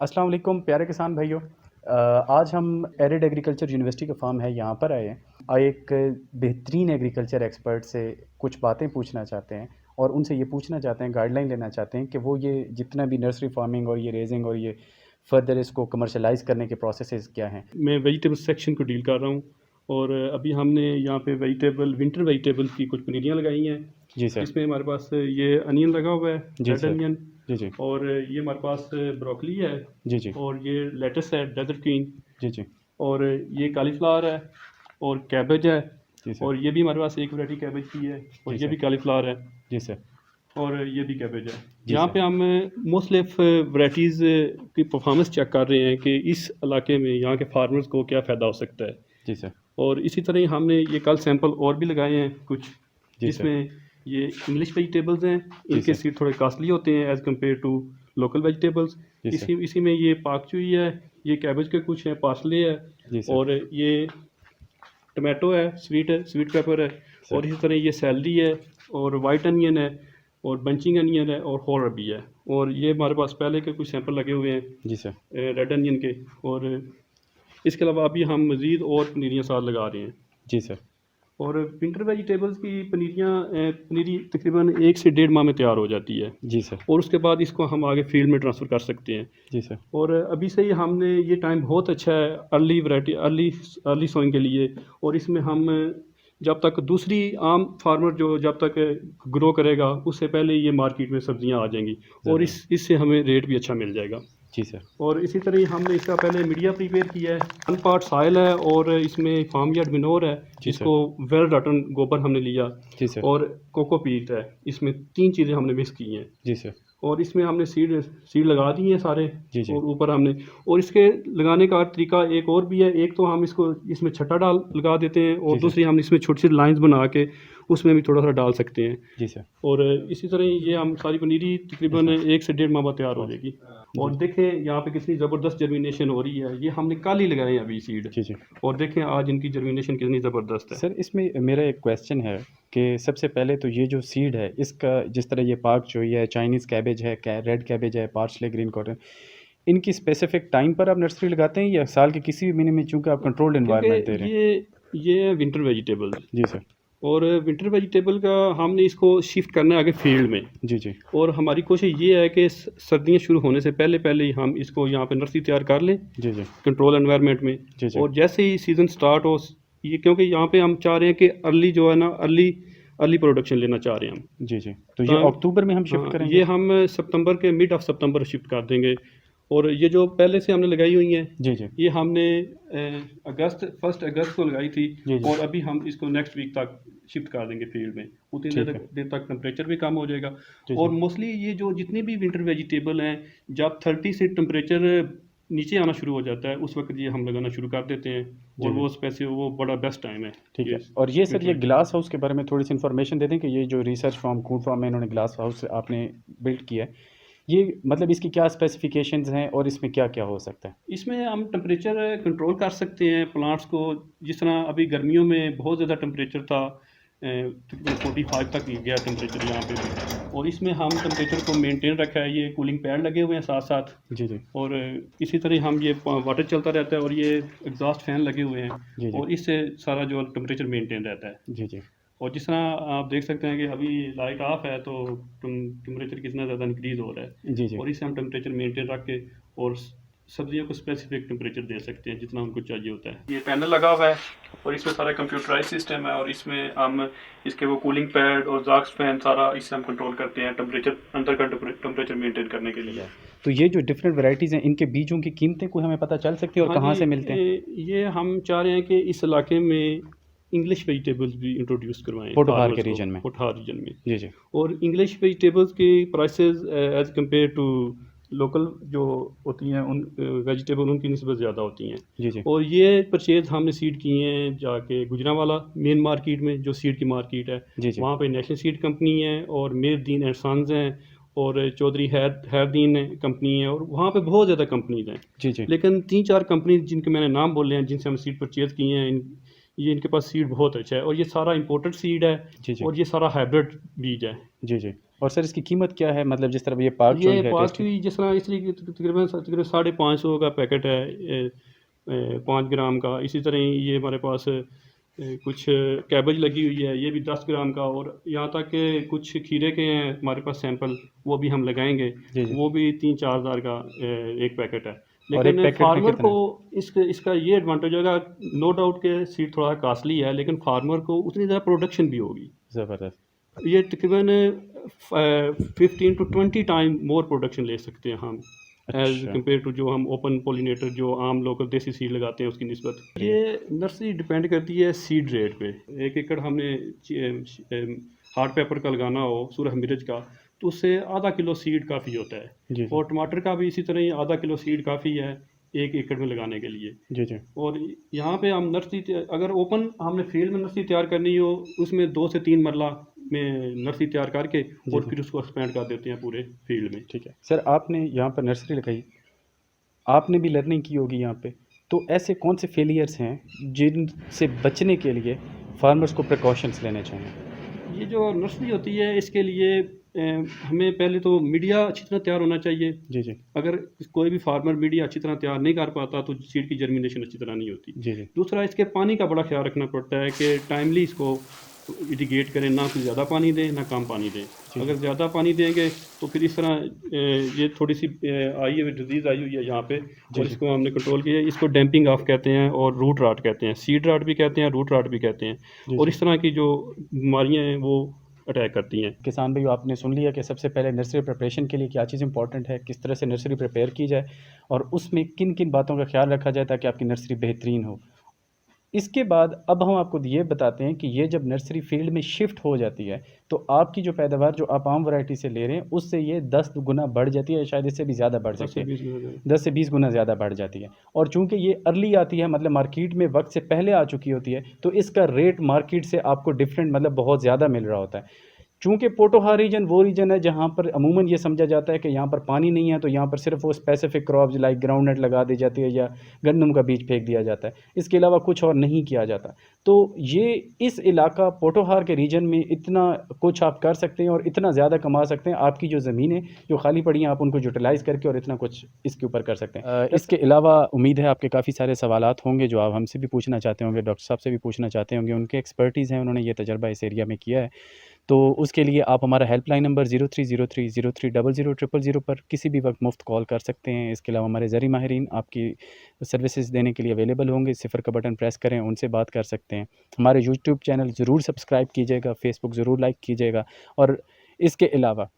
अस्सलाम वालेकुम प्यारे किसान भाइयों। आज हम एरिड एग्रीकल्चर यूनिवर्सिटी का फार्म है यहाँ पर आए हैं। एक बेहतरीन एग्रीकल्चर एक्सपर्ट से कुछ बातें पूछना चाहते हैं और उनसे ये पूछना चाहते हैं, गाइडलाइन लेना चाहते हैं कि वो ये जितना भी नर्सरी फार्मिंग और ये रेजिंग और ये फर्दर इसको कमर्शलाइज़ करने के प्रोसेसेस क्या हैं। मैं वेजिटेबल सेक्शन को डील कर रहा हूँ और अभी हमने यहाँ पे विंटर वेजिटेबल की कुछ पनीरियाँ लगाई हैं। जी सर। इसमें हमारे पास ये अनियन लगा हुआ है, जी रेड सर। अनियन, जी जी। और ये हमारे पास ब्रोकली है, जी जी। और ये लेटस है, डेजर्ट ग्रीन, जी जी। और ये कालीफ्लावर है, और कैबेज है, जी सर। और ये भी हमारे पास एक वैरायटी कैबेज की है, और जी ये सर। भी कालीफ्लावर है, जी सर। और ये भी कैबेज है। जी यहाँ सर। पे हम मुख्तलिफ वैराइटीज़ की परफॉर्मेंस चेक कर रहे हैं कि इस इलाके में यहाँ के फार्मर्स को क्या फ़ायदा हो सकता है। जी सर। और इसी तरह ही हमने ये कल सैंपल और भी लगाए हैं कुछ, जी सर। जिसमें ये इंग्लिश वेजिटेबल्स हैं। जी इनके सर। सीड थोड़े कॉस्टली होते हैं as compare to local vegetables. जी सर। इसी में ये पाक चुई है, ये कैबेज के कुछ है, पार्सले है, जी सर। और ये टमाटो है, स्वीट पेपर है, सर। और इसी तरह ये सैलरी है, और वाइट अनियन है, और बंचिंग अनियन है, और होल अरबी है। और ये हमारे पास पहले के कुछ सैंपल लगे हुए हैं जी सर। रेड अनियन के। और इसके अलावा अभी हम मज़ीद और पनीरियाँ साथ लगा रहे हैं। जी सर। और विंटर वेजिटेबल्स की पनीरी तकरीबन 1 से 1.5 माह में तैयार हो जाती है, जी सर। और उसके बाद इसको हम आगे फील्ड में ट्रांसफ़र कर सकते हैं। जी सर। और अभी से ही हमने ये टाइम बहुत अच्छा है अर्ली सोइंग के लिए। और इसमें हम जब तक दूसरी आम फार्मर जो जब तक ग्रो करेगा, उससे पहले ये मार्केट में सब्जियां आ जाएंगी, और इससे हमें रेट भी अच्छा मिल जाएगा। जी सर। और इसी तरह ही हमने इसका पहले मीडिया प्रिपेयर किया है। 1 पार्ट सॉइल है, और इसमें फार्म यार्ड मिनोर है, जी सर। जिसको वेल रटन गोबर हमने लिया, जी सर। और कोकोपीट है। इसमें 3 चीज़ें हमने मिक्स की हैं। जी सर। और इसमें हमने सीड लगा दी हैं सारे। जी जी। और ऊपर हमने, और इसके लगाने का तरीका एक और भी है। एक तो हम इसको इसमें छट्टा डाल लगा देते हैं, और जी सर। दूसरी हम इसमें छोटी सी लाइंस बना के उसमें भी थोड़ा सा डाल सकते हैं। जी सर। और इसी तरह ये हम सारी पनीरी तकरीबन 1 से 1.5 माह बाद तैयार हो जाएगी। और देखें यहाँ पे कितनी ज़बरदस्त जर्मिनेशन हो रही है। ये हमने कल ही लगाए हैं अभी सीड, जी जी। और देखें आज इनकी जर्मिनेशन कितनी ज़बरदस्त है। सर इसमें मेरा एक क्वेश्चन है कि सबसे पहले तो ये जो सीड है इसका, जिस तरह ये पाक चोई है, चाइनीज़ कैबेज है, रेड कैबेज है, पार्सले, ग्रीन कॉटन, इनकी स्पेसिफिक टाइम पर आप नर्सरी लगाते हैं या साल के किसी भी महीने में, चूँकि आप कंट्रोल्ड एनवायरनमेंट दे रहे हैं? ये है विंटर वेजिटेबल। जी सर। और विंटर वेजिटेबल का हमने इसको शिफ्ट करना है आगे फील्ड में। जी जी। और हमारी कोशिश ये है कि सर्दियाँ शुरू होने से पहले पहले ही हम इसको यहाँ पे नर्सरी तैयार कर लें, जी जी। कंट्रोल एनवायरनमेंट में। जी जी। और जैसे ही सीज़न स्टार्ट हो, ये क्योंकि यहाँ पे हम चाह रहे हैं कि अर्ली जो है ना, अर्ली प्रोडक्शन लेना चाह रहे हैं हम। जी जी। तो ये अक्टूबर में हम शिफ्ट करेंगे? ये हम सितंबर के मिड ऑफ सितंबर शिफ्ट कर देंगे। और ये जो पहले से हमने लगाई हुई हैं, जी जी। ये हमने 1 अगस्त को लगाई थी। जी जी। और अभी हम इसको नेक्स्ट वीक तक शिफ्ट कर देंगे फील्ड में। उतनी देर तक टेम्परेचर भी कम हो जाएगा। जी और जी। मोस्टली ये जो जितने भी विंटर वेजिटेबल हैं, जब 30 से टेम्परेचर नीचे आना शुरू हो जाता है, उस वक्त ये हम लगाना शुरू कर देते हैं। और वो बड़ा बेस्ट टाइम है। ठीक है। और ये सर, ये ग्लास हाउस के बारे में थोड़ी सी इन्फॉर्मेशन दे दें कि ये जो रिसर्च फार्म, कूड फार्म में इन्होंने ग्लास हाउस आपने बिल्ड किया है, ये मतलब इसकी क्या स्पेसिफिकेशंस हैं और इसमें क्या क्या हो सकता है? इसमें हम टेम्परेचर कंट्रोल कर सकते हैं प्लांट्स को। जिस तरह अभी गर्मियों में बहुत ज़्यादा टेम्परेचर था, तकरीबन 45 तक गया टेम्परेचर यहाँ पे भी। और इसमें हम टेम्परेचर को मेंटेन रखा है। ये कूलिंग पैड लगे हुए हैं साथ साथ। जी जी। और इसी तरह हम ये वाटर चलता रहता है, और ये एग्जॉस्ट फैन लगे हुए हैं। जी जी। और इससे सारा जो टेम्परेचर मेंटेन रहता है। जी जी। और जिस तरह आप देख सकते हैं कि अभी लाइट ऑफ है, तो टेम्परेचर कितना ज़्यादा इंक्रीज़ हो रहा है। जी जी। और इससे हम टेम्परेचर मेंटेन रख के और सब्जियों को स्पेसिफिक टेम्परेचर दे सकते हैं जितना उनको चाहिए होता है। ये पैनल लगा हुआ है, और इसमें सारा कंप्यूटराइज सिस्टम है। और इसमें हम इसके वो कूलिंग पैड और एग्जॉस्ट फैन सारा इससे हम कंट्रोल करते हैं टेम्परेचर, अंदर का टेम्परेचर मेंटेन करने के लिए। तो ये जो डिफरेंट वैरायटीज़ हैं, इनके बीजों की कीमतें कोई हमें पता चल सकती है और कहाँ से मिलते हैं? ये हम चाह रहे हैं कि इस इलाके में इंग्लिश वेजिटेबल्स भी इंट्रोड्यूस करवाएं पोठोहार के रीजन में? पोठोहार रीजन में। जी जी। और इंग्लिश वेजिटेबल्स की prices as compare to local जो होती हैं उन वेजिटेबल, उनकी निस्बत ज़्यादा होती हैं। जी जी। और ये परचेज हमने सीड किए हैं जाके गुजरांवाला मेन मार्केट में, जो सीड की मार्केट है। जी जी। वहाँ पे नेशनल सीड कंपनी है, और मेहरदीन एंड सन्स हैं, और चौधरी हैरदीन कंपनी है, और वहाँ पे बहुत ज़्यादा कंपनीज हैं। जी जी। लेकिन 3-4 कंपनीज जिनके मैंने नाम बोले हैं, जिनसे हम सीड परचेज़ किए हैं, ये इनके पास सीड बहुत अच्छा है। और ये सारा इंपोर्टेड सीड है। जी जी। और ये सारा हाइब्रिड बीज है। जी जी। और सर इसकी कीमत क्या है, मतलब जिस तरह ये पाक ये चोई है पाक टेस्टी? चोई जिस तरह इस तरीके तकरीबन तकरीबन 550 का पैकेट है 5 ग्राम का। इसी तरह ही ये हमारे पास कुछ कैबेज लगी हुई है, ये भी 10 ग्राम का। और यहाँ तक कि कुछ खीरे के हैं हमारे पास सैंपल, वो भी हम लगाएंगे। जी जी। वो भी 3-4 हज़ार का एक पैकेट है। और एक लेकिन पैकेट का फार्मर कितना को है? इसका ये एडवांटेज होगा, नो डाउट के सीड थोड़ा कास्टली है, लेकिन फार्मर को उतनी ज़्यादा प्रोडक्शन भी होगी। ज़बरदस्त। ये तकरीबन 15 to 20 टाइम मोर प्रोडक्शन ले सकते हैं हम, एज अच्छा। कम्पेयर टू जो हम ओपन पोलिनेटर जो आम लोकल देसी सीड लगाते हैं उसकी निस्बत। ये नर्सरी डिपेंड करती है सीड रेट पे। 1 एकड़ हमने हार्ड पेपर का लगाना हो, सूरह मिर्च का, तो उससे आधा किलो सीड काफ़ी होता है। जी जी। और टमाटर का भी इसी तरह ही आधा किलो सीड काफ़ी है 1 एकड़ में लगाने के लिए। जी जी। और यहाँ पे हम नर्सरी अगर ओपन हमने फील्ड में नर्सरी तैयार करनी हो, उसमें 2 से 3 मरला में नर्सरी तैयार करके जी और जी। फिर उसको एक्सपेंड कर देते हैं पूरे फील्ड में। ठीक है सर, आपने यहाँ पर नर्सरी लगाई, आपने भी लर्निंग की होगी यहाँ पे, तो ऐसे कौन से फेलियर्स हैं जिनसे बचने के लिए फार्मर्स को प्रिकॉशंस लेने चाहिए? ये जो नर्सरी होती है इसके लिए हमें पहले तो मीडिया अच्छी तरह तैयार होना चाहिए। जी जी। अगर कोई भी फार्मर मीडिया अच्छी तरह तैयार नहीं कर पाता तो सीड की जर्मिनेशन अच्छी तरह नहीं होती। जी जी। दूसरा, इसके पानी का बड़ा ख्याल रखना पड़ता है कि टाइमली इसको इरिगेट करें, ना कुछ ज़्यादा पानी दें ना कम पानी दें। जी अगर ज़्यादा पानी देंगे तो फिर इस तरह ये थोड़ी सी आई है डिजीज़ आई हुई है यहाँ पे, जी और जी। इसको हमने कंट्रोल किया है। इसको डैम्पिंग ऑफ कहते हैं और रूट राट कहते हैं, सीड राट भी कहते हैं, रूट राट भी कहते हैं। जी और जी। इस तरह की जो बीमारियाँ हैं वो अटैक करती हैं। किसान भाइयों, आपने सुन लिया कि सबसे पहले नर्सरी प्रिपरेशन के लिए क्या चीज़ इंपॉर्टेंट है, किस तरह से नर्सरी प्रिपेयर की जाए और उसमें किन किन बातों का ख्याल रखा जाए ताकि आपकी नर्सरी बेहतरीन हो। इसके बाद अब हम आपको ये बताते हैं कि ये जब नर्सरी फील्ड में शिफ्ट हो जाती है तो आपकी जो पैदावार जो आप आम वैरायटी से ले रहे हैं उससे ये 10 गुना बढ़ जाती है, या शायद इससे भी ज़्यादा बढ़ 10 सकती से है। 20 मिनट। 10 से 20 गुना ज़्यादा बढ़ जाती है। और चूंकि ये अर्ली आती है, मतलब मार्केट में वक्त से पहले आ चुकी होती है, तो इसका रेट मार्केट से आपको डिफरेंट, मतलब बहुत ज़्यादा मिल रहा होता है। चूंकि पोटोहा रीजन वो रीजन है जहाँ पर अमूमन ये समझा जाता है कि यहाँ पर पानी नहीं है, तो यहाँ पर सिर्फ वो स्पेसिफिक क्रॉप्स लाइक ग्राउंडनट लगा दी जाती है या गंदम का बीज फेंक दिया जाता है, इसके अलावा कुछ और नहीं किया जाता। तो ये इस इलाका पोटोहार के रीजन में इतना कुछ आप कर सकते हैं और इतना ज़्यादा कमा सकते हैं। आपकी जो ज़मीनें जो खाली पड़ी हैं आप उनको यूटिलाइज़ करके और इतना कुछ इसके ऊपर कर सकते हैं। इसके अलावा उम्मीद है आपके काफ़ी सारे सवालात होंगे जो आप हमसे भी पूछना चाहते होंगे, डॉक्टर साहब से भी पूछना चाहते होंगे, उनके एक्सपर्टीज़ हैं, उन्होंने ये तजर्बा इस एरिया में किया है। तो उसके लिए आप हमारा हेल्पलाइन नंबर 030303000000 पर किसी भी वक्त मुफ्त कॉल कर सकते हैं। इसके अलावा हमारे ज़री माहिरीन आपकी सर्विसेज देने के लिए अवेलेबल होंगे, सिफर का बटन प्रेस करें, उनसे बात कर सकते हैं। हमारे यूट्यूब चैनल ज़रूर सब्सक्राइब कीजिएगा, फेसबुक ज़रूर लाइक कीजिएगा और इसके अलावा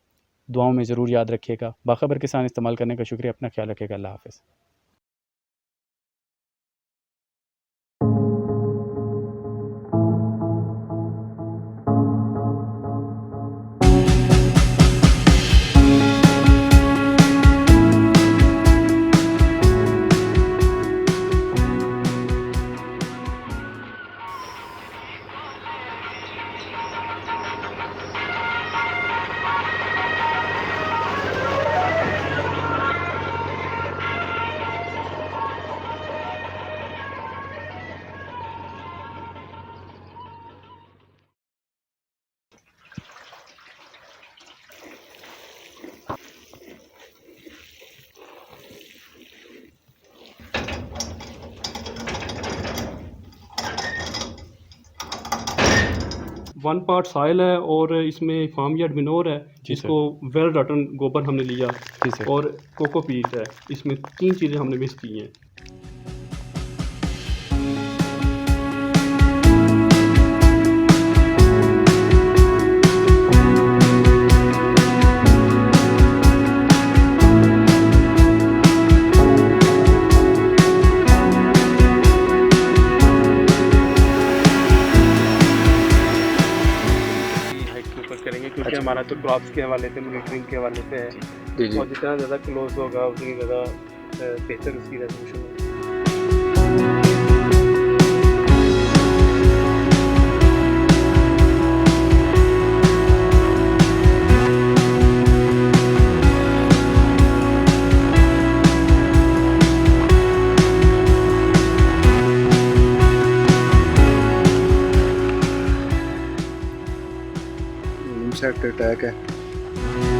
दुआओं में ज़रूर याद रखिएगा। बाखबर किसान इस्तेमाल करने का शुक्रिया, अपना ख्याल रखिएगा। अल्लाह हाफ़िज़। वन पार्ट साइल है और इसमें फार्म यार्ड मिनोर है, जी इसको वेल रटन गोबर हमने लिया, जी सर। और कोकोपीट है। इसमें 3 चीज़ें हमने मिक्स की हैं। हाइट के ऊपर करेंगे क्योंकि हमारा तो क्रॉप्स के हवाले से, मॉनिटरिंग के हवाले से है, जी जी। और जितना ज़्यादा क्लोज होगा उतनी ज़्यादा बेहतर उसकी रेजोल्यूशन होगी। इंसेक्ट अटैक है। है।